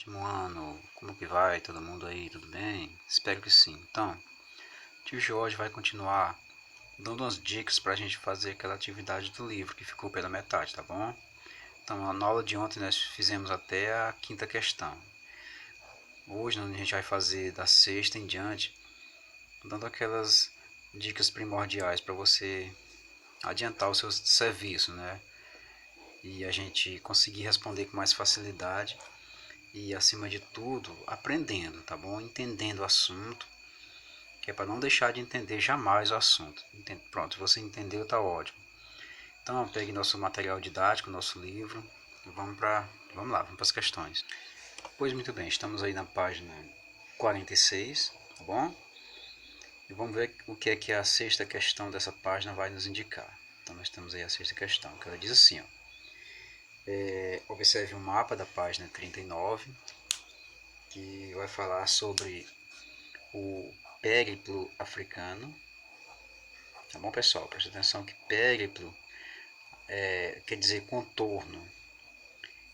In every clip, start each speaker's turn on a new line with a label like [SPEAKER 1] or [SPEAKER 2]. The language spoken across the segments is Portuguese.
[SPEAKER 1] Último ano, como que vai? Todo mundo aí, tudo bem? Espero que sim. Então, o tio Jorge vai continuar dando umas dicas para a gente fazer aquela atividade do livro que ficou pela metade, tá bom? Então, na aula de ontem nós fizemos até a quinta questão. Hoje a gente vai fazer da sexta em diante, dando aquelas dicas primordiais para você adiantar o seu serviço, né? E a gente conseguir responder com mais facilidade e, acima de tudo, aprendendo, tá bom? Entendendo o assunto, que é para não deixar de entender jamais o assunto. Pronto, você entendeu, tá ótimo. Então, pegue nosso material didático, nosso livro, e vamos lá, vamos para as questões. Pois muito bem, estamos aí na página 46, tá bom? E vamos ver o que é que a sexta questão dessa página vai nos indicar. Então, nós temos aí a sexta questão, que ela diz assim, ó. Observe o mapa da página 39, que vai falar sobre o périplo africano. Tá bom, pessoal? Presta atenção que périplo quer dizer contorno.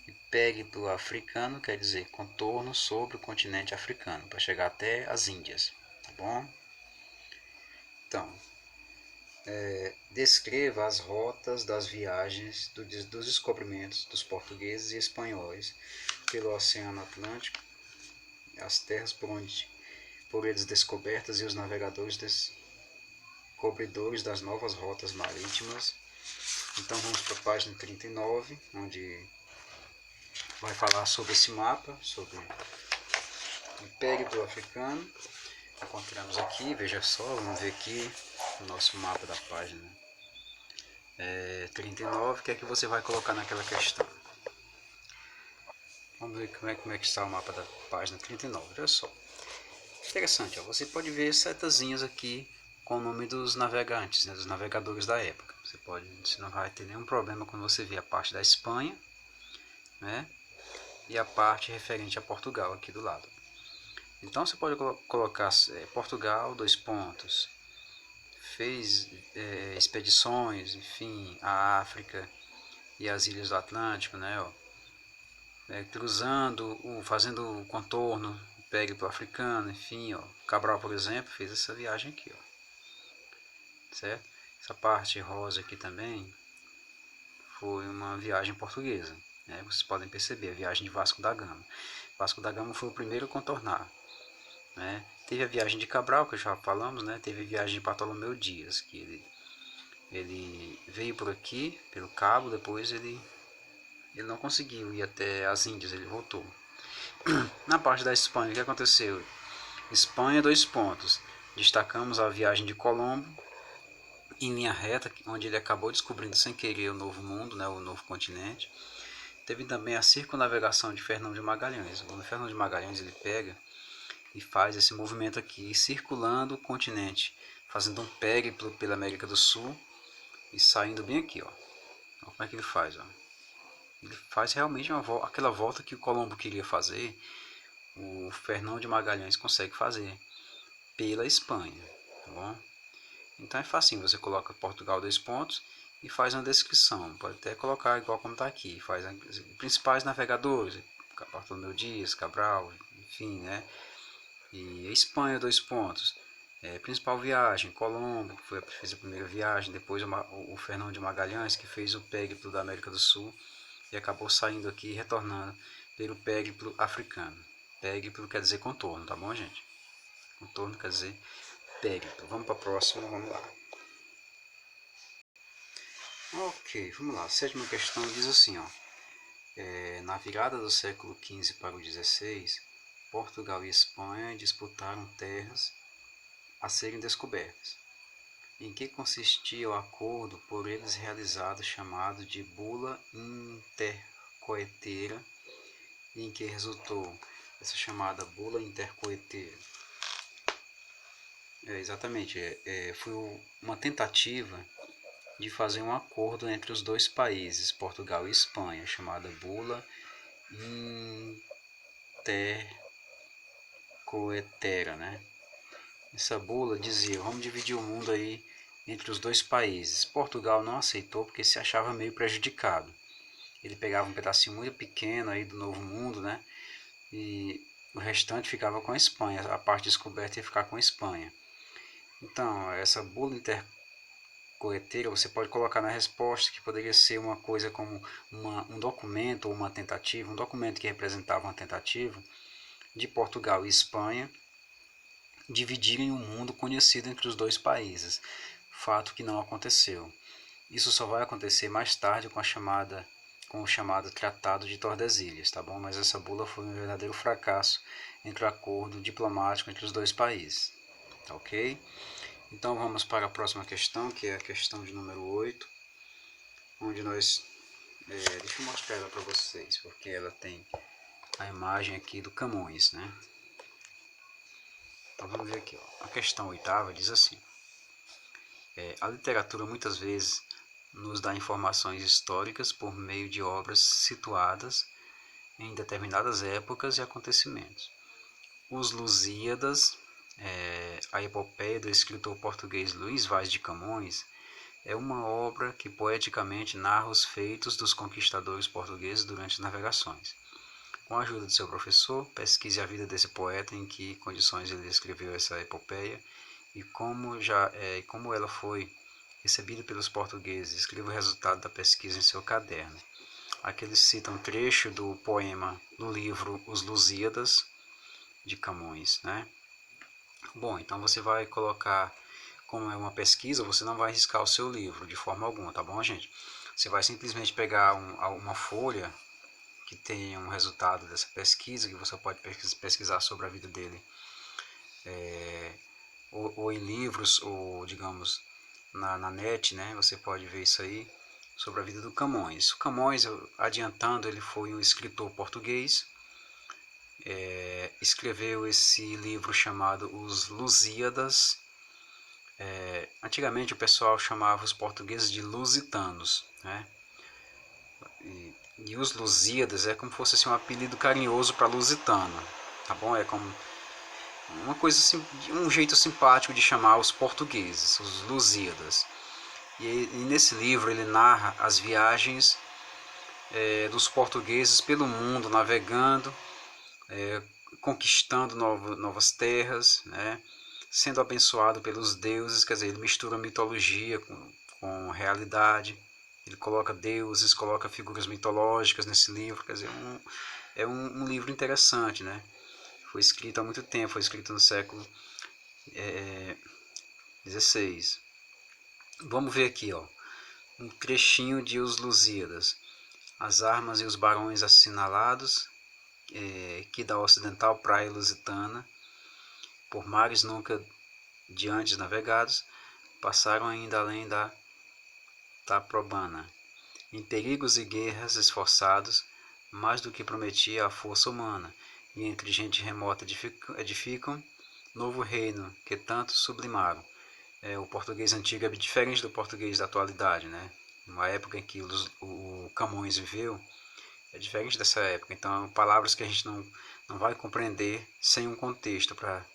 [SPEAKER 1] E périplo africano quer dizer contorno sobre o continente africano, para chegar até as Índias. Tá bom? Então, descreva as rotas das viagens dos descobrimentos dos portugueses e espanhóis pelo Oceano Atlântico, as terras por eles descobertas e os navegadores descobridores das novas rotas marítimas. Então vamos para a página 39, onde vai falar sobre esse mapa, sobre o périplo africano. Encontramos aqui, veja só, vamos ver aqui o nosso mapa da página 39, o que é que você vai colocar naquela questão. Vamos ver como é que está o mapa da página 39, olha só. Interessante, ó, você pode ver setazinhas aqui com o nome dos navegantes, né, dos navegadores da época. Você não vai ter nenhum problema quando você vê a parte da Espanha, né, e a parte referente a Portugal aqui do lado. Então você pode colocar Portugal, dois pontos, fez expedições, enfim, a África e as ilhas do Atlântico, né, ó, cruzando, fazendo o contorno, o périplo africano, enfim, ó, Cabral, por exemplo, fez essa viagem aqui, ó, certo? Essa parte rosa aqui também foi uma viagem portuguesa, né? Vocês podem perceber, a viagem de Vasco da Gama. Vasco da Gama foi o primeiro a contornar, né? Teve a viagem de Cabral, que já falamos, né? Teve a viagem de Bartolomeu Dias, que ele veio por aqui, pelo Cabo, depois ele não conseguiu ir até as Índias, ele voltou. Na parte da Espanha, o que aconteceu? Espanha, dois pontos. Destacamos a viagem de Colombo, em linha reta, onde ele acabou descobrindo sem querer o novo mundo, né, o novo continente. Teve também a circunnavegação de Fernão de Magalhães. O Fernão de Magalhães ele pega e faz esse movimento aqui, circulando o continente, fazendo um périplo pela América do Sul e saindo bem aqui, ó. Olha como é que ele faz, ó. Ele faz realmente aquela volta que o Colombo queria fazer, o Fernão de Magalhães consegue fazer pela Espanha, tá bom? Então é fácil, você coloca Portugal dois pontos e faz uma descrição, pode até colocar igual como está aqui, faz os principais navegadores, Bartolomeu Dias, Cabral, enfim, né? E a Espanha dois pontos, principal viagem, Colombo, que fez a primeira viagem, depois o Fernão de Magalhães, que fez o périplo da América do Sul e acabou saindo aqui e retornando pelo périplo africano. Périplo quer dizer contorno, tá bom, gente? Contorno quer dizer périplo. Vamos para a próxima, vamos lá. Ok, vamos lá. A sétima questão diz assim, ó. Na virada do século XV para o XVI, Portugal e Espanha disputaram terras a serem descobertas. Em que consistia o acordo por eles realizado chamado de Bula Intercoeteira e em que resultou essa chamada Bula Intercoeteira? Exatamente, foi uma tentativa de fazer um acordo entre os dois países, Portugal e Espanha, chamada Bula Intercoetera, né? Essa bula dizia, vamos dividir o mundo aí entre os dois países. Portugal não aceitou porque se achava meio prejudicado. Ele pegava um pedacinho muito pequeno aí do Novo Mundo, né? e o restante ficava com a Espanha, a parte descoberta ia ficar com a Espanha. Então, essa bula intercoeteira você pode colocar na resposta que poderia ser uma coisa como um documento ou uma tentativa, um documento que representava uma tentativa de Portugal e Espanha dividirem o mundo conhecido entre os dois países, fato que não aconteceu. Isso só vai acontecer mais tarde com o chamado Tratado de Tordesilhas, tá bom? Mas essa bula foi um verdadeiro fracasso entre o acordo diplomático entre os dois países, tá ok? Então vamos para a próxima questão, que é a questão de número 8, onde nós... deixa eu mostrar ela para vocês, porque ela tem a imagem aqui do Camões, né? Então vamos ver aqui, ó. A questão oitava diz assim: a literatura muitas vezes nos dá informações históricas por meio de obras situadas em determinadas épocas e acontecimentos. Os Lusíadas, a epopeia do escritor português Luís Vaz de Camões, é uma obra que poeticamente narra os feitos dos conquistadores portugueses durante as navegações. Com a ajuda de seu professor, pesquise a vida desse poeta, em que condições ele escreveu essa epopeia e como ela foi recebida pelos portugueses. Escreva o resultado da pesquisa em seu caderno. Aqui eles citam um trecho do poema do livro Os Lusíadas, de Camões, né? Bom, então você vai colocar, como é uma pesquisa, você não vai riscar o seu livro de forma alguma, tá bom, gente? Você vai simplesmente pegar uma folha que tenha um resultado dessa pesquisa, que você pode pesquisar sobre a vida dele, ou em livros, ou digamos, na net, né? Você pode ver isso aí, sobre a vida do Camões. O Camões, adiantando, ele foi um escritor português, escreveu esse livro chamado Os Lusíadas. Antigamente o pessoal chamava os portugueses de lusitanos, né? E os Lusíadas é como se fosse assim, um apelido carinhoso para lusitano, tá bom? É como uma coisa assim, um jeito simpático de chamar os portugueses, os Lusíadas. E nesse livro ele narra as viagens dos portugueses pelo mundo, navegando, conquistando novas terras, né? Sendo abençoado pelos deuses. Quer dizer, ele mistura mitologia com realidade. Ele coloca deuses, coloca figuras mitológicas nesse livro. Quer dizer, é um livro interessante, né? Foi escrito há muito tempo, foi escrito no século XVI. Vamos ver aqui, ó, um trechinho de Os Lusíadas. As armas e os barões assinalados, que da ocidental praia lusitana, por mares nunca de antes navegados, passaram ainda além da Taprobana, em perigos e guerras esforçados, mais do que prometia a força humana, e entre gente remota edificam novo reino que tanto sublimaram. O português antigo é diferente do português da atualidade, né? Uma época em que o Camões viveu, é diferente dessa época. Então, palavras que a gente não vai compreender sem um contexto para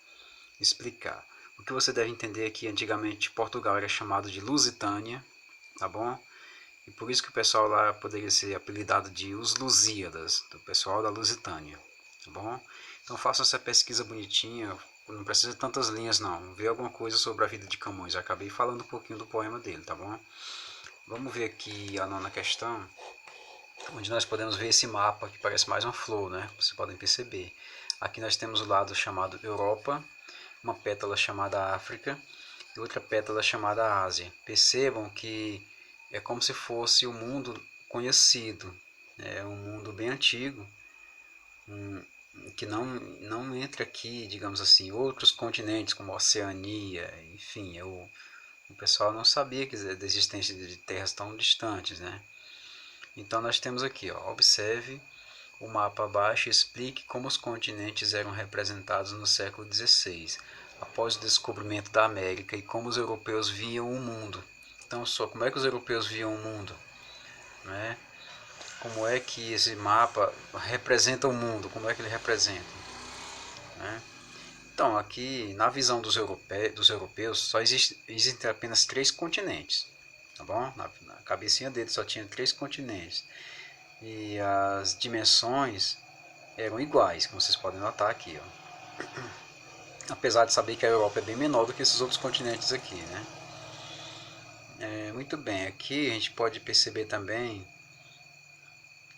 [SPEAKER 1] explicar. O que você deve entender é que antigamente Portugal era chamado de Lusitânia, tá bom? E por isso que o pessoal lá poderia ser apelidado de Os Lusíadas, do pessoal da Lusitânia, tá bom? Então faça essa pesquisa bonitinha, não precisa de tantas linhas não, vê alguma coisa sobre a vida de Camões. Eu acabei falando um pouquinho do poema dele, tá bom? Vamos ver aqui a nona questão, onde nós podemos ver esse mapa que parece mais uma flor, né? Vocês podem perceber. Aqui nós temos o lado chamado Europa, uma pétala chamada África e outra pétala chamada Ásia. Percebam que é como se fosse o mundo conhecido, é um mundo bem antigo, que não entra aqui, digamos assim, outros continentes como a Oceania, enfim, o pessoal não sabia da existência de terras tão distantes, né? Então nós temos aqui, ó, observe o mapa abaixo e explique como os continentes eram representados no século XVI, após o descobrimento da América, e como os europeus viam o mundo. Então, como é que os europeus viam o mundo? Né? Como é que esse mapa representa o mundo? Como é que ele representa? Né? Então, aqui, na visão dos europeus só existem apenas 3 continentes. Tá bom? Na cabecinha deles só tinha 3 continentes. E as dimensões eram iguais, como vocês podem notar aqui, ó. Apesar de saber que a Europa é bem menor do que esses outros continentes aqui, né? Muito bem, aqui a gente pode perceber também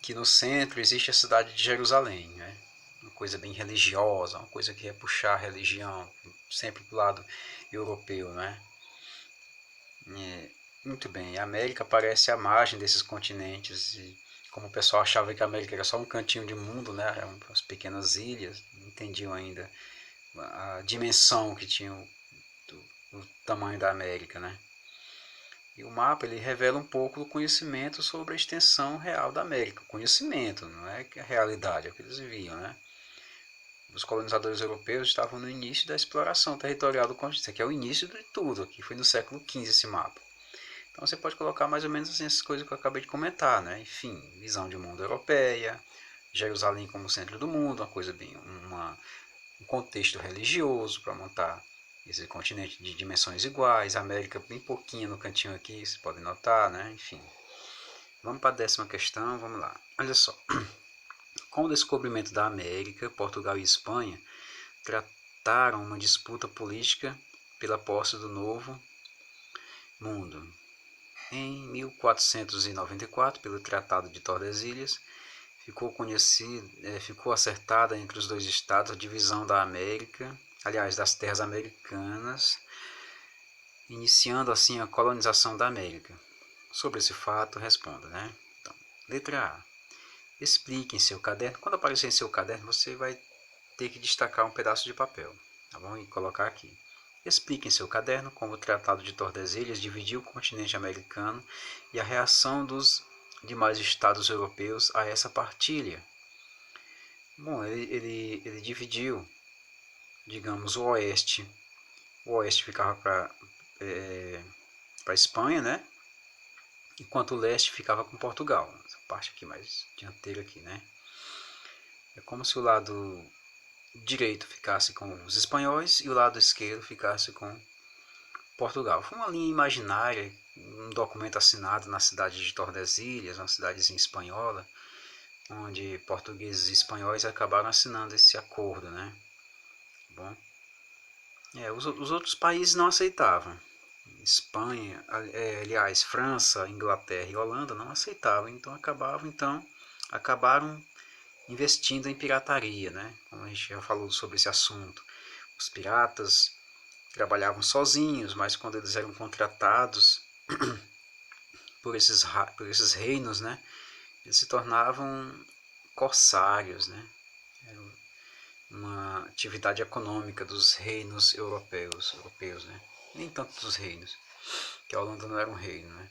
[SPEAKER 1] que no centro existe a cidade de Jerusalém, né? Uma coisa bem religiosa, uma coisa que é puxar a religião, sempre do lado europeu, né? Muito bem, a América parece a margem desses continentes, e como o pessoal achava que a América era só um cantinho de mundo, né? Eram as pequenas ilhas, não entendiam ainda a dimensão que tinha o tamanho da América, né? E o mapa ele revela um pouco do conhecimento sobre a extensão real da América. O conhecimento, não é que a realidade, é o que eles viam, né? Os colonizadores europeus estavam no início da exploração territorial do continente. Isso aqui é o início de tudo, aqui foi no século XV esse mapa. Então você pode colocar mais ou menos assim, essas coisas que eu acabei de comentar, né? Enfim, visão de mundo europeia, Jerusalém como centro do mundo, uma coisa bem, um contexto religioso para montar esse continente de dimensões iguais, a América bem pouquinho no cantinho aqui, vocês podem notar, né? Enfim. Vamos para a 10ª questão, vamos lá. Olha só. Com o descobrimento da América, Portugal e Espanha trataram uma disputa política pela posse do Novo Mundo. Em 1494, pelo Tratado de Tordesilhas, ficou acertada entre os dois estados a divisão da América, aliás, das terras americanas, iniciando assim a colonização da América. Sobre esse fato, responda, né? Então, letra A. Explique em seu caderno. Quando aparecer em seu caderno, você vai ter que destacar um pedaço de papel, tá bom? E colocar aqui. Explique em seu caderno como o Tratado de Tordesilhas dividiu o continente americano e a reação dos demais estados europeus a essa partilha. Bom, ele dividiu, digamos, o oeste. O oeste ficava para a Espanha, né? Enquanto o leste ficava com Portugal. Essa parte aqui mais dianteira aqui, né? É como se o lado direito ficasse com os espanhóis e o lado esquerdo ficasse com Portugal. Foi uma linha imaginária, um documento assinado na cidade de Tordesilhas, uma cidadezinha espanhola, onde portugueses e espanhóis acabaram assinando esse acordo, né? Bom, os outros países não aceitavam. Espanha, aliás, França, Inglaterra e Holanda não aceitavam, então acabaram investindo em pirataria, né? Como a gente já falou sobre esse assunto. Os piratas trabalhavam sozinhos, mas quando eles eram contratados por esses reinos, né, eles se tornavam corsários, né? Era uma atividade econômica dos reinos europeus, né? Nem tanto dos reinos, que a Holanda não era um reino, né?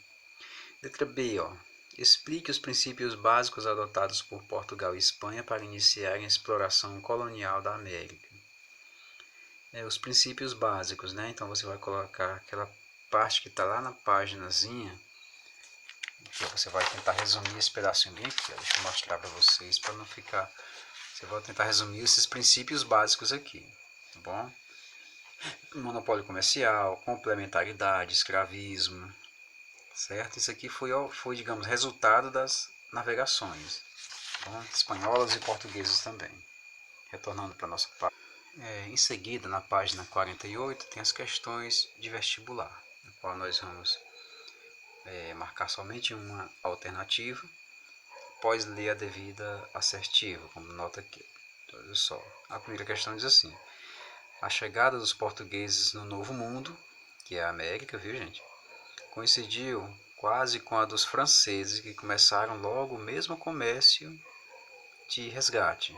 [SPEAKER 1] Letra B, ó. Explique os princípios básicos adotados por Portugal e Espanha para iniciarem a exploração colonial da América. Os princípios básicos, né? Então você vai colocar aquela parte que está lá na páginazinha, que você vai tentar resumir esse pedacinho bem aqui. Ó. Deixa eu mostrar para vocês para não ficar. Você vai tentar resumir esses princípios básicos aqui, tá bom? Monopólio comercial, complementaridade, escravismo, certo? Isso aqui foi digamos, resultado das navegações, tá bom? Espanholas e portuguesas também. Retornando para a nossa página. Em seguida, na página 48, tem as questões de vestibular, na qual nós vamos marcar somente uma alternativa, após ler a devida assertiva, como nota aqui. Então, olha só, a primeira questão diz assim: a chegada dos portugueses no Novo Mundo, que é a América, viu gente, coincidiu quase com a dos franceses, que começaram logo o mesmo comércio de resgate.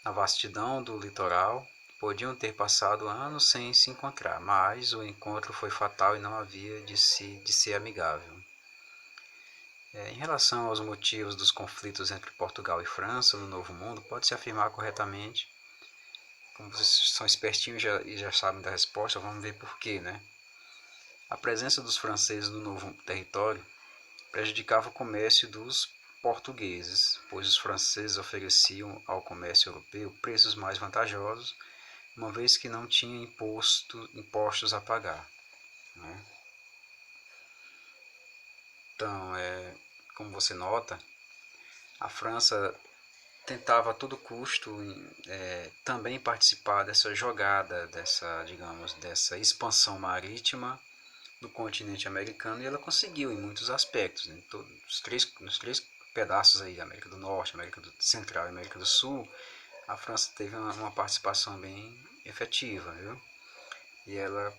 [SPEAKER 1] Na vastidão do litoral, podiam ter passado anos sem se encontrar, mas o encontro foi fatal e não havia de ser amigável. Em relação aos motivos dos conflitos entre Portugal e França no Novo Mundo, pode-se afirmar corretamente, como vocês são espertinhos e já sabem da resposta, vamos ver por quê, né? A presença dos franceses no novo território prejudicava o comércio dos portugueses, pois os franceses ofereciam ao comércio europeu preços mais vantajosos, uma vez que não tinha impostos a pagar, né? Então, como você nota, a França tentava a todo custo também participar dessa jogada, dessa expansão marítima do continente americano, e ela conseguiu em muitos aspectos, né? Nos três pedaços aí, América do Norte, América do Central e América do Sul, a França teve uma participação bem efetiva, viu? E ela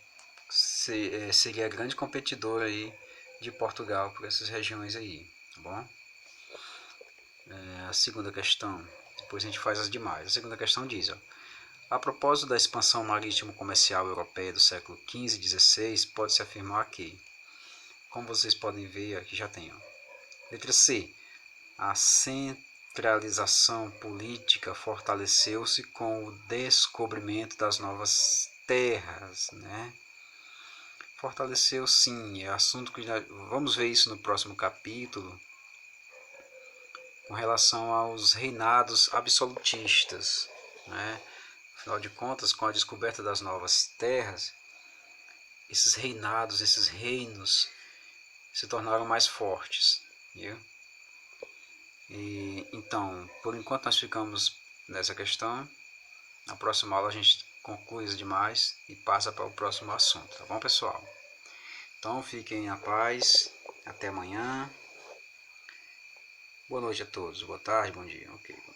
[SPEAKER 1] seria a grande competidora aí de Portugal por essas regiões aí, tá bom? A segunda questão, depois a gente faz as demais. A segunda questão diz, ó, a propósito da expansão marítimo-comercial europeia do século XV e XVI, pode-se afirmar que, como vocês podem ver, aqui já tem, ó, letra C, a centralização política fortaleceu-se com o descobrimento das novas terras, né? Fortaleceu sim, é assunto que vamos ver isso no próximo capítulo, com relação aos reinados absolutistas, né? Afinal de contas, com a descoberta das novas terras, esses reinados, esses reinos se tornaram mais fortes, viu? E então, por enquanto nós ficamos nessa questão. Na próxima aula a gente conclui as demais e passa para o próximo assunto, tá bom, pessoal? Então fiquem na paz, até amanhã. Boa noite a todos, boa tarde, bom dia. Ok.